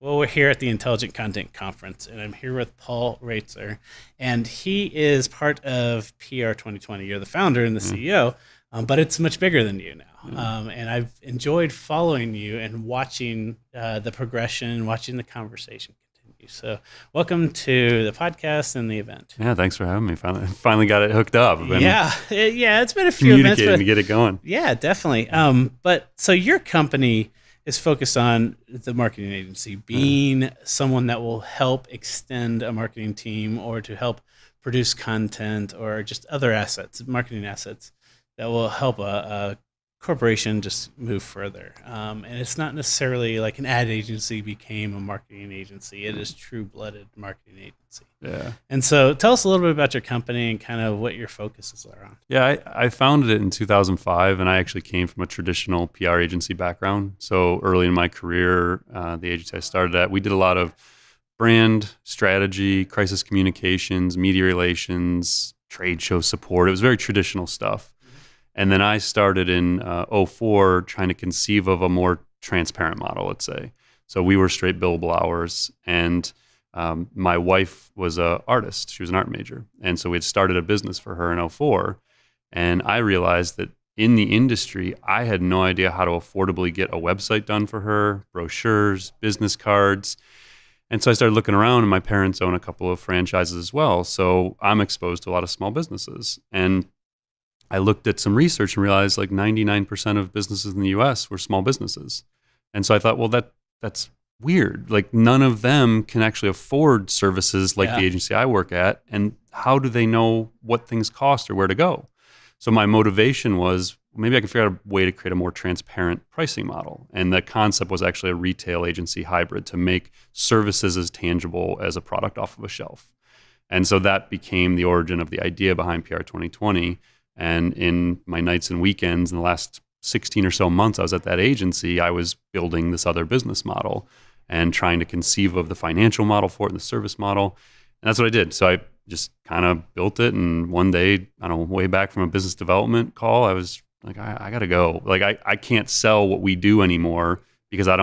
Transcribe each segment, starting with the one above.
Well, we're here at the Intelligent Content Conference, and I'm here with Paul Roetzer, and he is part of PR 2020. You're the founder and the Yeah, CEO, but it's much bigger than you now. yeah. And I've enjoyed following you and watching the progression, watching the conversation continue. So, welcome to the podcast and the event. Yeah, thanks for having me. Finally got it hooked up. I've been Yeah, it's been a few events, communicating to but get it going. yeah, definitely. But so your company is focused on the marketing agency Yeah. being someone that will help extend a marketing team or to help produce content or just other assets, marketing assets that will help a corporation just move further. And it's not necessarily like an ad agency became a marketing agency. It is true-blooded marketing agency. Yeah. And so tell us a little bit about your company and kind of what your focuses are on. Yeah, I founded it in 2005, and I actually came from a traditional PR agency background. So early in my career, the agency I started at, we did a lot of brand strategy, crisis communications, media relations, trade show support. It was very traditional stuff. And then I started in '04 trying to conceive of a more transparent model, let's say. So we were straight billable hours, and my wife was an artist. She was an art major. And so we had started a business for her in '04. And I realized that in the industry, I had no idea how to affordably get a website done for her, brochures, business cards. And so I started looking around, and my parents own a couple of franchises as well. So I'm exposed to a lot of small businesses. And I looked at some research and realized like 99% of businesses in the US were small businesses. And so I thought, well, that's weird. Like none of them can actually afford services like Yeah. the agency I work at. And how do they know what things cost or where to go? So my motivation was maybe I can figure out a way to create a more transparent pricing model. And the concept was actually a retail agency hybrid to make services as tangible as a product off of a shelf. And so that became the origin of the idea behind PR 2020. And in my nights and weekends in the last 16 or so months I was at that agency, I was building this other business model and trying to conceive of the financial model for it and the service model. And that's what I did. So I just kind of built it. And one day, I don't know, way back from a business development call, I was like, I got to go. Like, I can't sell what we do anymore because I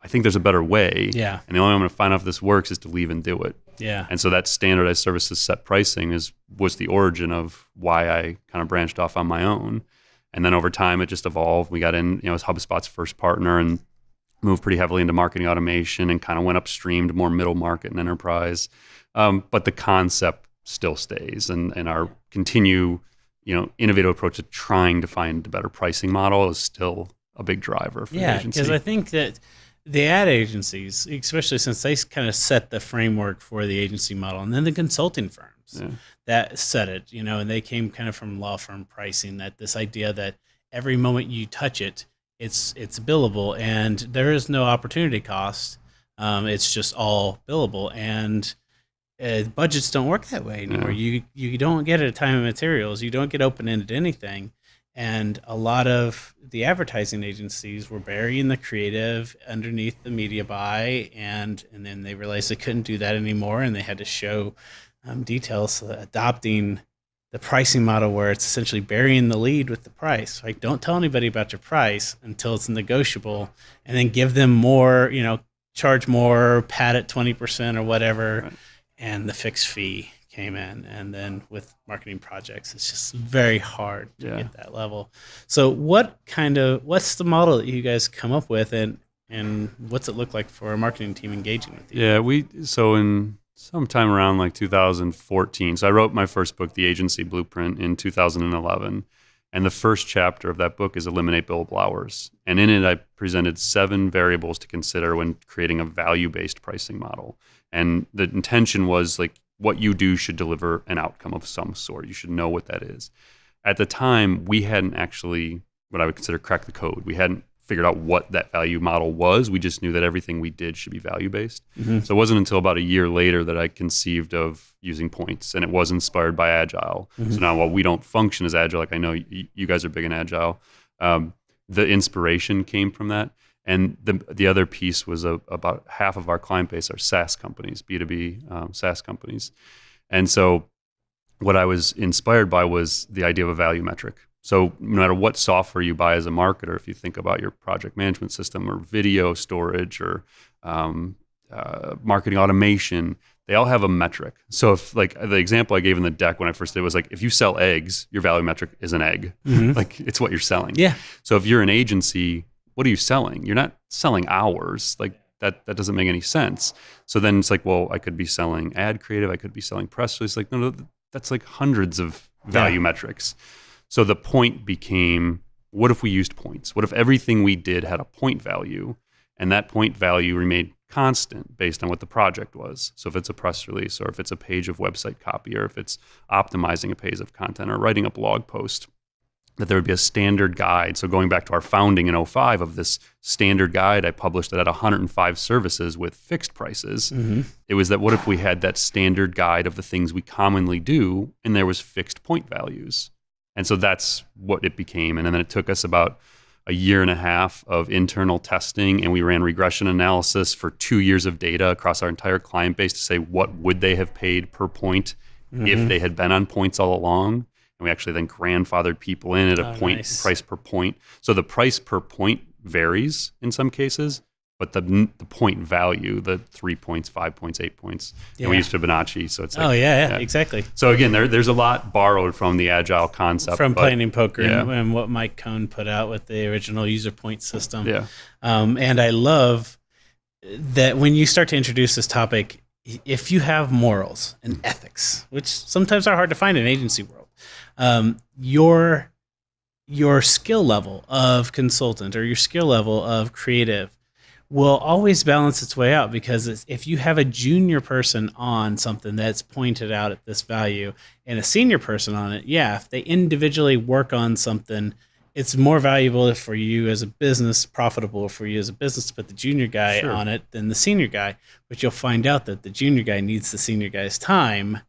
think there's a better way. Yeah. And the only way I'm going to find out if this works is to leave and do it. Yeah. And so that standardized services set pricing was the origin of why I kind of branched off on my own. And then over time, it just evolved. We got in, as HubSpot's first partner and moved pretty heavily into marketing automation and kind of went upstream to more middle market and enterprise. But the concept still stays, and our innovative approach to trying to find a better pricing model is still a big driver for the Yeah, agency. because I think that the ad agencies, especially since they kind of set the framework for the agency model, and then the consulting firms Yeah. that set it, and they came kind of from law firm pricing, that this idea that every moment you touch it, it's billable, and there is no opportunity cost. It's just all billable, and budgets don't work that way anymore. Yeah. You don't get a time and materials. You don't get open ended anything. And a lot of the advertising agencies were burying the creative underneath the media buy, and then they realized they couldn't do that anymore, and they had to show details. So adopting the pricing model where it's essentially burying the lead with the price. Like, don't tell anybody about your price until it's negotiable, and then give them more. Charge more, pad at 20% or whatever, Right. and the fixed fee came in. And then with marketing projects, it's just very hard to Yeah. get that level. So what's the model that you guys come up with, and what's it look like for a marketing team engaging with you? Yeah, so in sometime around like 2014, so I wrote my first book, The Agency Blueprint, in 2011. And the first chapter of that book is Eliminate Billable Hours. And in it, I presented 7 variables to consider when creating a value-based pricing model. And the intention was like what you do should deliver an outcome of some sort. You should know what that is. At the time, we hadn't actually, what I would consider, cracked the code. We hadn't figured out what that value model was. We just knew that everything we did should be value-based. Mm-hmm. So it wasn't until about a year later that I conceived of using points, and it was inspired by Agile. Mm-hmm. So now while we don't function as Agile, like I know you guys are big in Agile, the inspiration came from that. And the other piece was about half of our client base are SaaS companies, B2B SaaS companies. And so what I was inspired by was the idea of a value metric. So no matter what software you buy as a marketer, if you think about your project management system or video storage or marketing automation, they all have a metric. So if like the example I gave in the deck when I first did was like, if you sell eggs, your value metric is an egg. Like it's what you're selling. Yeah. So if you're an agency, what are you selling? You're not selling hours. Like that doesn't make any sense. So then it's like, well, I could be selling ad creative. I could be selling press release. Like, no, that's like hundreds of value metrics. So the point became, what if we used points? What if everything we did had a point value, and that point value remained constant based on what the project was? So if it's a press release, or if it's a page of website copy, or if it's optimizing a page of content, or writing a blog post, that there would be a standard guide. So going back to our founding in 2005 of this standard guide, I published it at 105 services with fixed prices. It was that, what if we had that standard guide of the things we commonly do, and there was fixed point values? And so that's what it became. And then it took us about a year and a half of internal testing, and we ran regression analysis for 2 years of data across our entire client base to say, what would they have paid per point if they had been on points all along? And we actually then grandfathered people in at a price per point. So the price per point varies in some cases, but the point value, the 3 points, 5 points, 8 points, and we use Fibonacci. So it's like, exactly. So again, there's a lot borrowed from the agile concept. From Planning Poker and what Mike Cohn put out with the original user point system. Yeah. And I love that when you start to introduce this topic, if you have morals and ethics, which sometimes are hard to find in agency world, your skill level of consultant or your skill level of creative will always balance its way out, because if you have a junior person on something that's pointed out at this value and a senior person on it, if they individually work on something, it's more valuable for you as a business, profitable for you as a business to put the junior guy on it than the senior guy. But you'll find out that the junior guy needs the senior guy's time,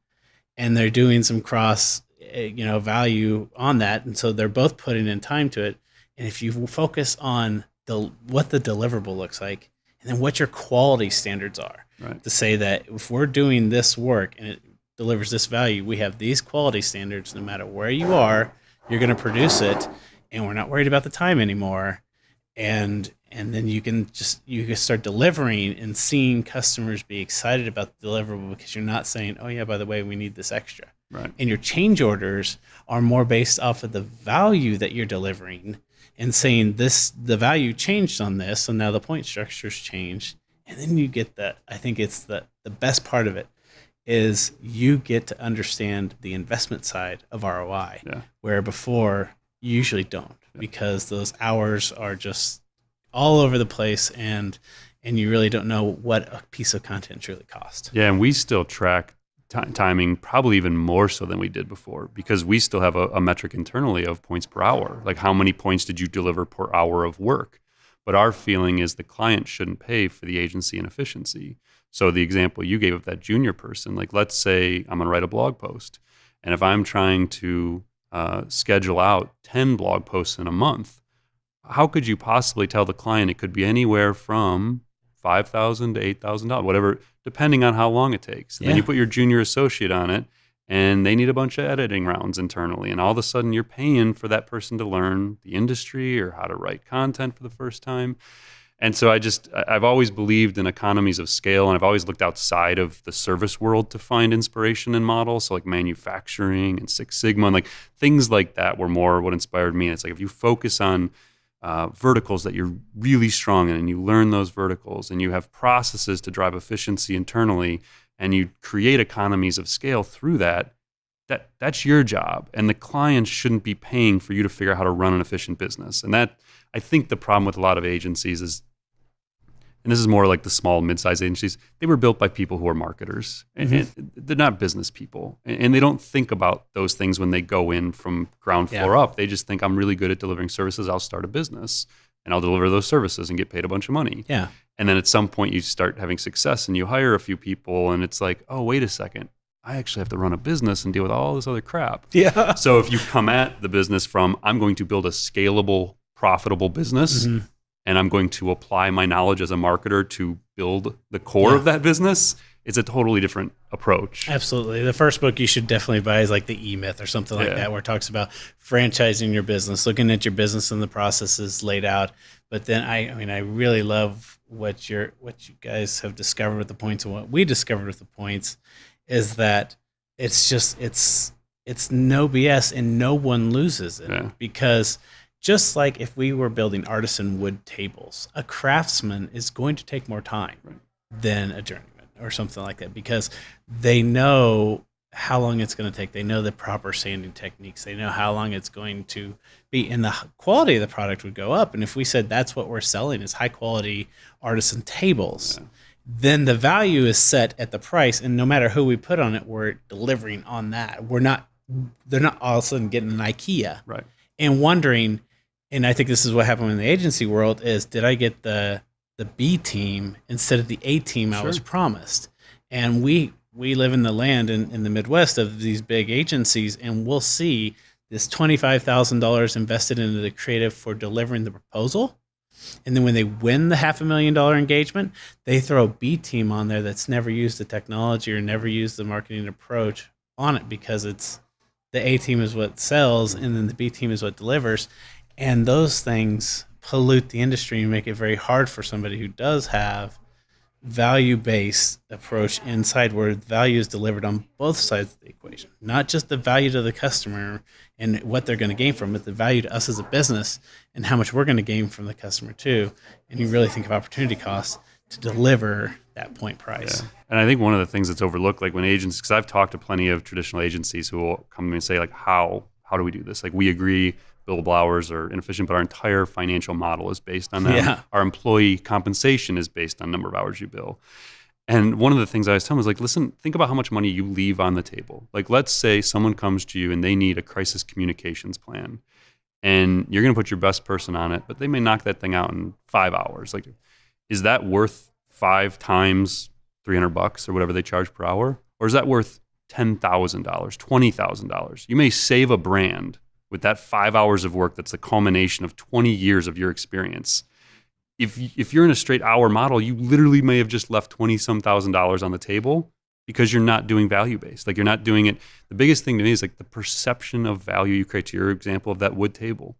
and they're doing some cross value on that, and so they're both putting in time to it. And if you focus on what the deliverable looks like, and then what your quality standards are, to say that if we're doing this work and it delivers this value, we have these quality standards. No matter where you are, you're going to produce it, and we're not worried about the time anymore. And then you can start delivering and seeing customers be excited about the deliverable, because you're not saying, oh yeah, by the way, we need this extra. Right. And your change orders are more based off of the value that you're delivering, and saying the value changed on this, so now the point structure's changed. And then you get that. I think it's the best part of it is you get to understand the investment side of ROI, where before you usually don't, because those hours are just all over the place, and you really don't know what a piece of content truly costs. Yeah, and we still track timing probably even more so than we did before, because we still have a metric internally of points per hour. Like, how many points did you deliver per hour of work? But our feeling is the client shouldn't pay for the agency inefficiency. So the example you gave of that junior person, like, let's say I'm going to write a blog post, and if I'm trying to schedule out 10 blog posts in a month, how could you possibly tell the client it could be anywhere from $5,000 to $8,000, whatever, depending on how long it takes. And then you put your junior associate on it, and they need a bunch of editing rounds internally, and all of a sudden you're paying for that person to learn the industry or how to write content for the first time. And so I've always believed in economies of scale, and I've always looked outside of the service world to find inspiration in models. So like manufacturing and Six Sigma and like things like that were more what inspired me. And it's like, if you focus on verticals that you're really strong in, and you learn those verticals, and you have processes to drive efficiency internally, and you create economies of scale through that's your job. And the client shouldn't be paying for you to figure out how to run an efficient business. And that, I think the problem with a lot of agencies is, and this is more like the small, mid-sized agencies, they were built by people who are marketers. And they're not business people. And they don't think about those things when they go in from ground floor up. They just think, I'm really good at delivering services, I'll start a business, and I'll deliver those services and get paid a bunch of money. Yeah. And then at some point you start having success and you hire a few people, and it's like, oh, wait a second, I actually have to run a business and deal with all this other crap. Yeah. So if you come at the business from, I'm going to build a scalable, profitable business, and I'm going to apply my knowledge as a marketer to build the core of that business, it's a totally different approach. Absolutely. The first book you should definitely buy is like the E-Myth or something like that, where it talks about franchising your business, looking at your business and the processes laid out. But then I really love what you guys have discovered with the points and what we discovered with the points is that it's no BS and no one loses it. Yeah. Because just like if we were building artisan wood tables, a craftsman is going to take more time than a journeyman or something like that, because they know how long it's going to take. They know the proper sanding techniques. They know how long it's going to be, and the quality of the product would go up. And if we said that's what we're selling is high quality artisan tables, then the value is set at the price. And no matter who we put on it, we're delivering on that. They're not all of a sudden getting an IKEA and wondering. And I think this is what happened in the agency world is, did I get the B team instead of the A team I was promised? And we live in the land in the Midwest of these big agencies, and we'll see this $25,000 invested into the creative for delivering the proposal. And then when they win the $500,000 engagement, they throw a B team on there that's never used the technology or never used the marketing approach on it, because it's the A team is what sells and then the B team is what delivers. And those things pollute the industry and make it very hard for somebody who does have value-based approach inside, where value is delivered on both sides of the equation, not just the value to the customer and what they're going to gain from it, the value to us as a business and how much we're going to gain from the customer too. And you really think of opportunity costs to deliver that point price. Yeah. And I think one of the things that's overlooked, like when agents, because I've talked to plenty of traditional agencies who will come to me and say, like, how do we do this? Like, we agree billable hours are inefficient, but our entire financial model is based on that. Yeah. Our employee compensation is based on number of hours you bill. And one of the things I was telling them was, like, listen, think about how much money you leave on the table. Like, let's say someone comes to you and they need a crisis communications plan, and you're going to put your best person on it, but they may knock that thing out in 5 hours. Like, is that worth 5 times $300 or whatever they charge per hour? Or is that worth $10,000, $20,000? You may save a brand with that 5 hours of work that's the culmination of 20 years of your experience. If you're in a straight hour model, you literally may have just left $20-some thousand on the table because you're not doing value-based. Like, you're not doing it. The biggest thing to me is, like, the perception of value you create. To your example of that wood table,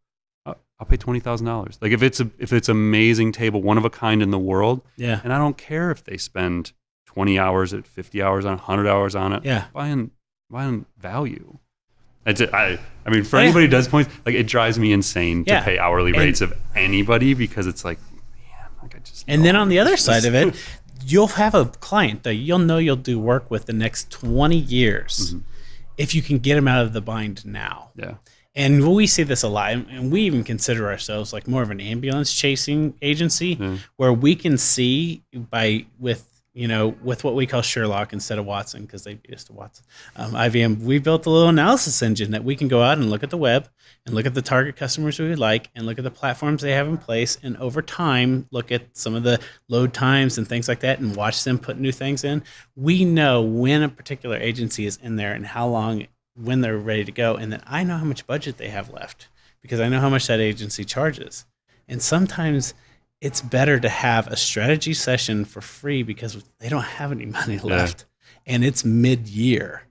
I'll pay $20,000. Like, if it's amazing table, one of a kind in the world, and I don't care if they spend 20 hours at 50 hours on 100 hours on it, buying value. I mean, for anybody who does points, like, it drives me insane to pay hourly rates of anybody, because it's like, man, like, I just. And then on the other side of it, you'll have a client that you'll know you'll do work with the next 20 years if you can get them out of the bind now. Yeah. And we see this a lot, and we even consider ourselves like more of an ambulance chasing agency, where we can see with what we call Sherlock instead of Watson, because they beat us to Watson. IBM, we built a little analysis engine that we can go out and look at the web and look at the target customers we would like and look at the platforms they have in place, and over time look at some of the load times and things like that and watch them put new things in. We know when a particular agency is in there and how long, when they're ready to go, and then I know how much budget they have left because I know how much that agency charges. And sometimes it's better to have a strategy session for free because they don't have any money left, and it's mid-year,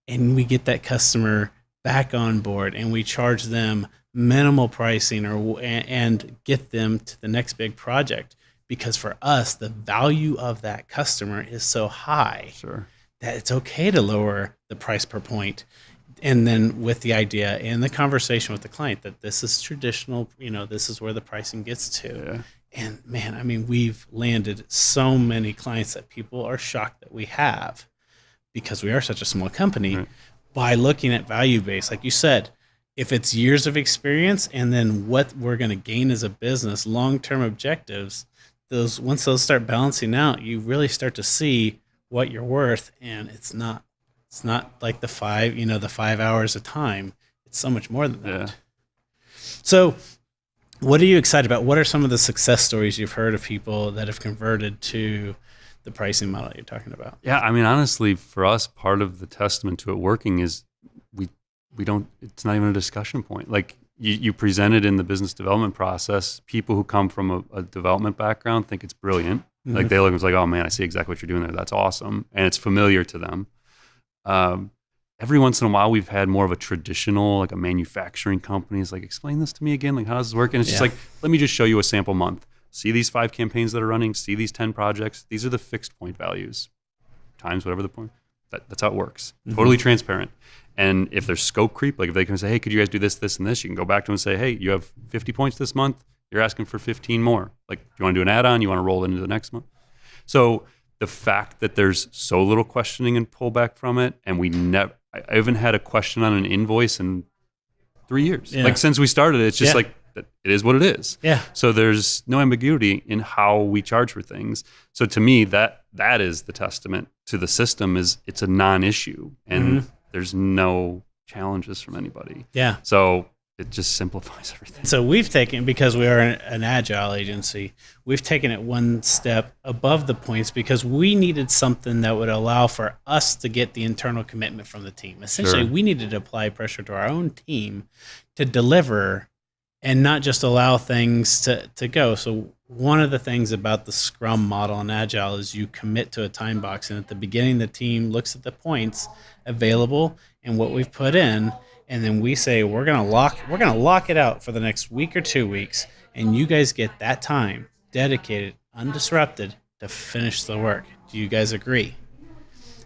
and we get that customer back on board and we charge them minimal pricing and get them to the next big project, because for us the value of that customer is so high that it's okay to lower the price per point. And then with the idea and the conversation with the client that this is traditional, this is where the pricing gets to. And man, I mean, we've landed so many clients that people are shocked that we have, because we are such a small company, by looking at value based. Like you said, if it's years of experience and then what we're going to gain as a business, long-term objectives, once those start balancing out, you really start to see what you're worth. And it's not like the 5 hours of time. It's so much more than that. So what are you excited about? What are some of the success stories you've heard of people that have converted to the pricing model you're talking about? Yeah, I mean, honestly, for us, part of the testament to it working is we don't. It's not even a discussion point. Like, you present it in the business development process. People who come from a development background think it's brilliant. Like, they look and it's like, oh man, I see exactly what you're doing there. That's awesome, and it's familiar to them. Every once in a while, we've had more of a traditional, like a manufacturing company is like, explain this to me again. Like, how does this work? And it's just like, let me just show you a sample month. see these 5 campaigns that are running, see these 10 projects. These are the fixed point values times whatever the point. That's how it works. Totally transparent. And if there's scope creep, like if they can say, hey, could you guys do this, this, and this? You can go back to them and say, hey, you have 50 points this month. You're asking for 15 more. Like, do you want to do an add-on? You want to roll it into the next month? So the fact that there's so little questioning and pullback from it, and I haven't had a question on an invoice in 3 years. Yeah. Like since we started, it's just like, it is what it is. Yeah. So there's no ambiguity in how we charge for things. So to me, that is the testament to the system. Is it's a non-issue, and there's no challenges from anybody. Yeah. So it just simplifies everything. So we've taken, because we are an agile agency, we've taken it one step above the points because we needed something that would allow for us to get the internal commitment from the team. Essentially, we needed to apply pressure to our own team to deliver and not just allow things to go. So one of the things about the Scrum model and Agile is you commit to a time box. And at the beginning, the team looks at the points available and what we've put in. And then we say, we're gonna lock it out for the next week or 2 weeks. And you guys get that time dedicated, undisrupted to finish the work. Do you guys agree?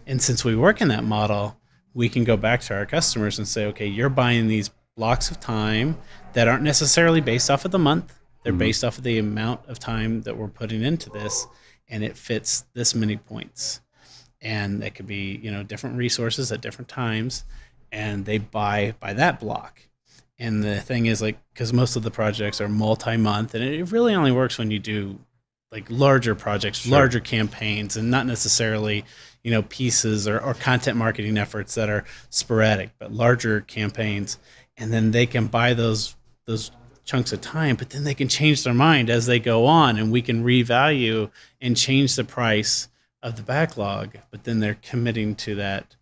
And since we work in that model, we can go back to our customers and say, okay, you're buying these blocks of time that aren't necessarily based off of the month. They're based off of the amount of time that we're putting into this, and it fits this many points. And it could be, different resources at different times, and they buy that block. And the thing is, like, because most of the projects are multi-month, and it really only works when you do like larger projects, larger campaigns, and not necessarily, pieces or content marketing efforts that are sporadic, but larger campaigns. And then they can buy those chunks of time, but then they can change their mind as they go on, and we can revalue and change the price of the backlog, but then they're committing to that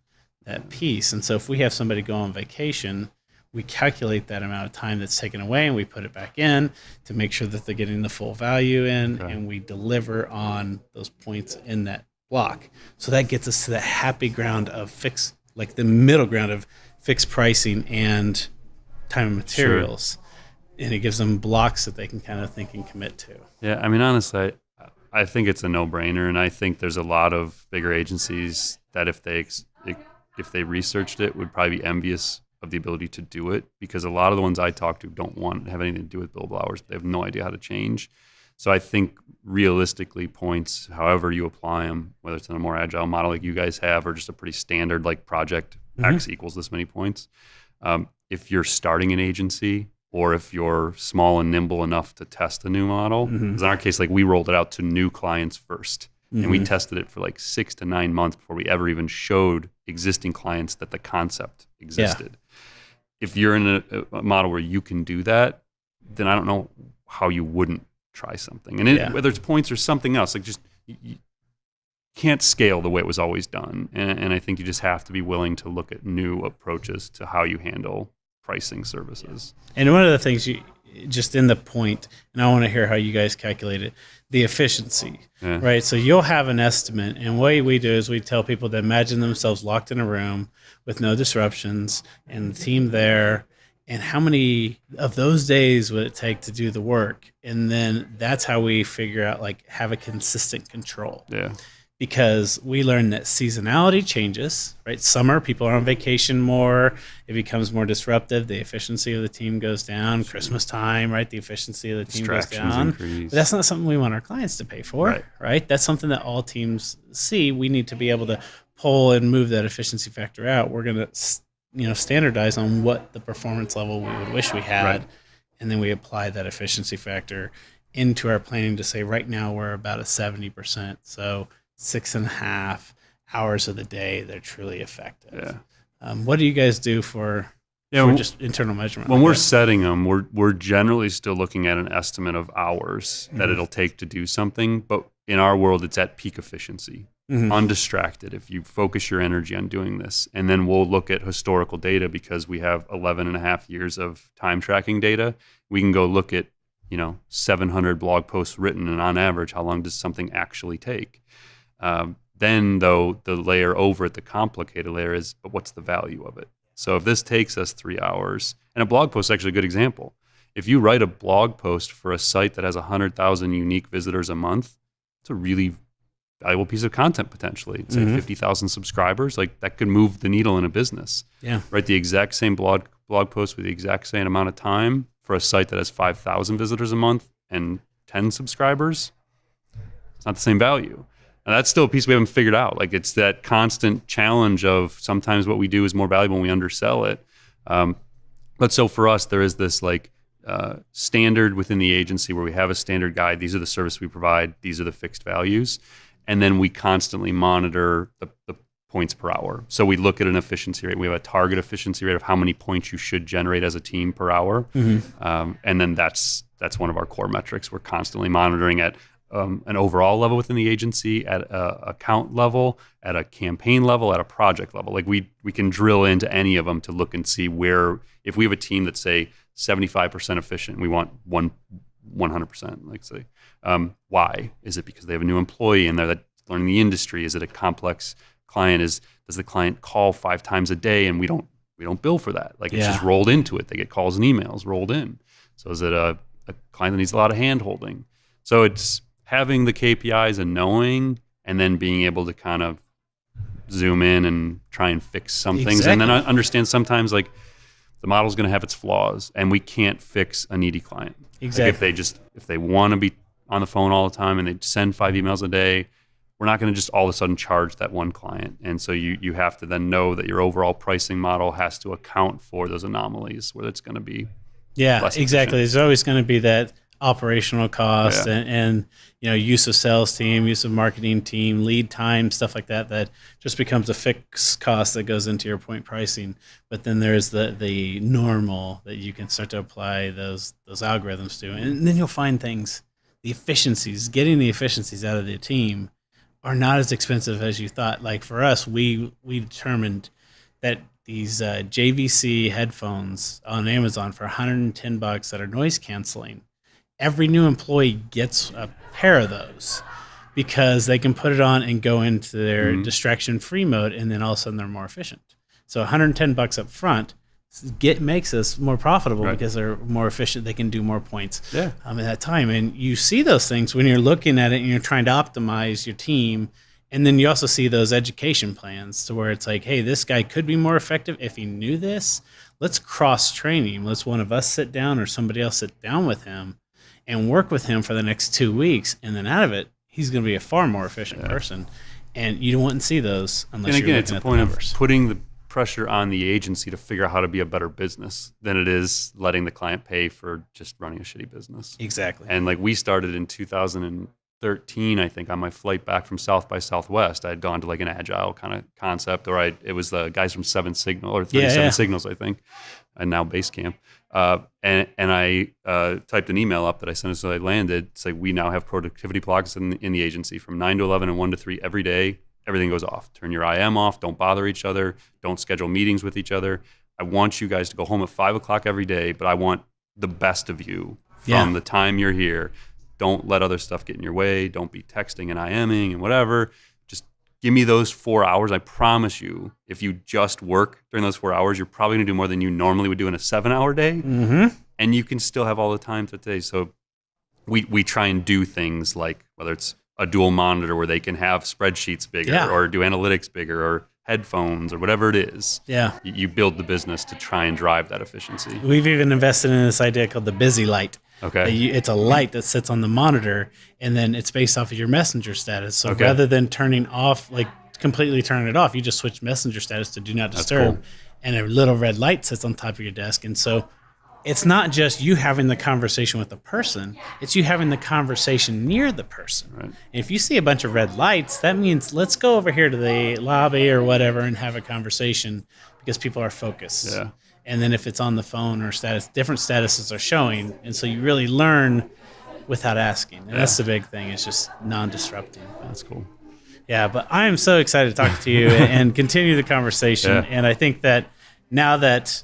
piece. And so if we have somebody go on vacation, we calculate that amount of time that's taken away and we put it back in to make sure that they're getting the full value in, and we deliver on those points in that block. So that gets us to the happy ground of like the middle ground of fixed pricing and time and materials. And it gives them blocks that they can kind of think and commit to. Yeah, I mean, honestly, I think it's a no-brainer, and I think there's a lot of bigger agencies that if they researched it would probably be envious of the ability to do it, because a lot of the ones I talk to don't have anything to do with billable hours. They have no idea how to change. So I think realistically, points, however you apply them, whether it's in a more agile model like you guys have, or just a pretty standard like project X equals this many points. If you're starting an agency, or if you're small and nimble enough to test a new model, because in our case, like we rolled it out to new clients first, and we tested it for like 6 to 9 months before we ever even showed existing clients that the concept existed. If you're in a model where you can do that, then I don't know how you wouldn't try something. And whether it's points or something else, like just you can't scale the way it was always done. And I think you just have to be willing to look at new approaches to how you handle pricing services. And one of the things just in the point, and I want to hear how you guys calculate it, the efficiency, right? So you'll have an estimate, and what we do is we tell people to imagine themselves locked in a room with no disruptions and the team there, and how many of those days would it take to do the work? And then that's how we figure out, like, have a consistent control. Yeah. Because we learned that seasonality changes, right? Summer, people are on vacation more. It becomes more disruptive. The efficiency of the team goes down. Christmas time, right? The efficiency of the team goes down. But that's not something we want our clients to pay for, right? That's something that all teams see. We need to be able to pull and move that efficiency factor out. We're going to, standardize on what the performance level we would wish we had, and then we apply that efficiency factor into our planning to say, right now we're about a 70%. So 6.5 hours of the day, they're truly effective. What do you guys do for just internal measurement? When we're setting them, we're generally still looking at an estimate of hours that it'll take to do something. But in our world, it's at peak efficiency, undistracted. If you focus your energy on doing this, and then we'll look at historical data, because we have 11 and a half years of time tracking data. We can go look at 700 blog posts written, and on average, how long does something actually take? Then, though, the layer over it, the complicated layer is, but what's the value of it? So if this takes us 3 hours, and a blog post is actually a good example. if you write a blog post for a site that has 100,000 unique visitors a month, it's a really valuable piece of content potentially. Say 50,000 subscribers, like that could move the needle in a business. Yeah. Write the exact same blog post with the exact same amount of time for a site that has 5,000 visitors a month and 10 subscribers. It's not the same value. And that's still a piece we haven't figured out. Like it's that constant challenge of sometimes what we do is more valuable when we undersell it. But so for us, there is this like standard within the agency where we have a standard guide. These are the services we provide. These are the fixed values. And then we constantly monitor the points per hour. So we look at an efficiency rate. We have a target efficiency rate of how many points you should generate as a team per hour. And then that's one of our core metrics. We're constantly monitoring at an overall level within the agency, at a account level, at a campaign level, at a project level. Like we can drill into any of them to look and see where, if we have a team that's say 75% efficient, we want 100%, like say, why? Is it because they have a new employee and they're that learning the industry? Is it a complex client? Does the client call 5 times a day and we don't bill for that? Like it's just rolled into it. They get calls and emails rolled in. So is it a client that needs a lot of hand holding? So it's having the KPIs and knowing, and then being able to kind of zoom in and try and fix some things, and then understand sometimes like the model's going to have its flaws, and we can't fix a needy client. Exactly. Like if they want to be on the phone all the time and they send 5 emails a day, we're not going to just all of a sudden charge that one client. And so you have to then know that your overall pricing model has to account for those anomalies where it's going to be less exactly. efficient. There's always going to be that operational cost and use of sales team, use of marketing team, lead time, stuff like that just becomes a fixed cost that goes into your point pricing. But then there's the normal that you can start to apply those algorithms to, and then you'll find things, the efficiencies, getting the efficiencies out of the team are not as expensive as you thought. Like for us, we determined that these JVC headphones on Amazon for $110 that are noise canceling, every new employee gets a pair of those because they can put it on and go into their distraction-free mode, and then all of a sudden they're more efficient. So $110 up front makes us more profitable because they're more efficient. They can do more points at that time. And you see those things when you're looking at it and you're trying to optimize your team. And then you also see those education plans to where it's like, hey, this guy could be more effective if he knew this. Let's cross-train him. Let's one of us sit down or somebody else sit down with him and work with him for the next 2 weeks, and then out of it, he's going to be a far more efficient person. And you wouldn't see those unless you're looking at the numbers. And again, it's a point of putting the pressure on the agency to figure out how to be a better business than it is letting the client pay for just running a shitty business. Exactly. And like we started in 2013, I think, on my flight back from South by Southwest. I had gone to like an agile kind of concept, or it was the guys from 37 Signals, I think, and now Basecamp. And I typed an email up that I sent as I landed. It's like, we now have productivity blocks in the agency from 9 to 11 and 1 to 3 every day. Everything goes off. Turn your IM off. Don't bother each other. Don't schedule meetings with each other. I want you guys to go home at 5 o'clock every day, but I want the best of you from the time you're here. Don't let other stuff get in your way. Don't be texting and IMing and whatever. Just give me those 4 hours. I promise you, if you just work during those 4 hours, you're probably going to do more than you normally would do in a 7-hour day. And you can still have all the time today. So we try and do things like, whether it's a dual monitor where they can have spreadsheets bigger or do analytics bigger, or headphones, or whatever it is. You build the business to try and drive that efficiency. We've even invested in this idea called the busy light. Okay. It's a light that sits on the monitor, and then it's based off of your messenger status. So rather than turning off, like completely turning it off, you just switch messenger status to do not disturb. Cool. And a little red light sits on top of your desk. And so it's not just you having the conversation with the person, it's you having the conversation near the person. Right. And if you see a bunch of red lights, that means let's go over here to the lobby or whatever and have a conversation, because people are focused. Yeah. And then if it's on the phone or different statuses are showing. And so you really learn without asking. And that's the big thing. It's just non-disrupting. That's cool. Yeah, but I am so excited to talk to you and continue the conversation. Yeah. And I think that now that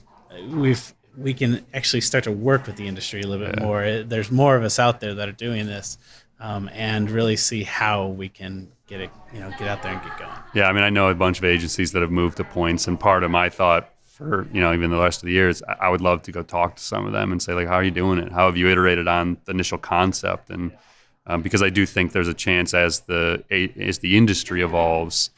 we can actually start to work with the industry a little bit more, there's more of us out there that are doing this, and really see how we can get out there and get going. Yeah, I mean, I know a bunch of agencies that have moved to points, and part of my thought for, even the rest of the years, I would love to go talk to some of them and say, like, how are you doing it? How have you iterated on the initial concept? And because I do think there's a chance as the industry evolves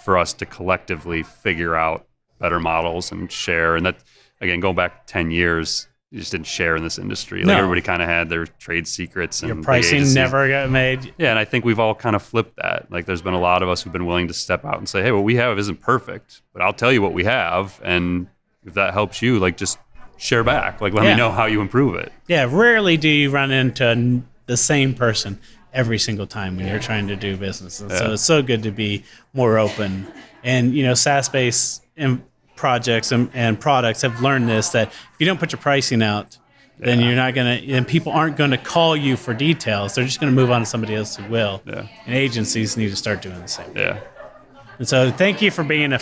for us to collectively figure out better models and share. And that, again, going back 10 years, you just didn't share in this industry. Like, everybody kind of had their trade secrets. And your pricing never got made. Yeah, and I think we've all kind of flipped that. Like, there's been a lot of us who've been willing to step out and say, hey, what we have isn't perfect, but I'll tell you what we have. And if that helps you, like, just share back. Like, let me know how you improve it. Yeah, rarely do you run into the same person every single time when you're trying to do business. And so it's so good to be more open. And, SaaS-based projects and products have learned this, that if you don't put your pricing out, then you're not going to, and people aren't going to call you for details. They're just going to move on to somebody else who will. Yeah. And agencies need to start doing the same. Yeah. And so thank you for being a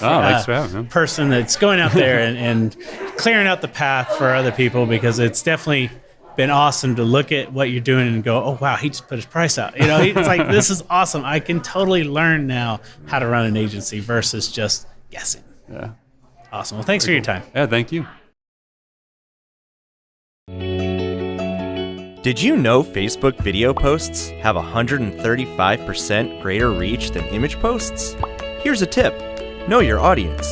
person that's going out there and clearing out the path for other people, because it's definitely been awesome to look at what you're doing and go, oh, wow, he just put his price out. It's like, this is awesome. I can totally learn now how to run an agency versus just guessing. Yeah. Awesome. Well, thanks for your time. Yeah, thank you. Did you know Facebook video posts have 135% greater reach than image posts? Here's a tip. Know your audience.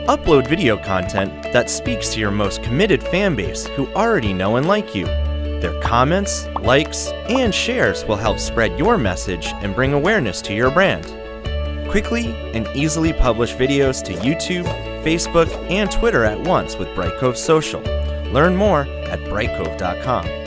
Upload video content that speaks to your most committed fan base who already know and like you. Their comments, likes, and shares will help spread your message and bring awareness to your brand. Quickly and easily publish videos to YouTube, Facebook, and Twitter at once with Brightcove Social. Learn more at brightcove.com.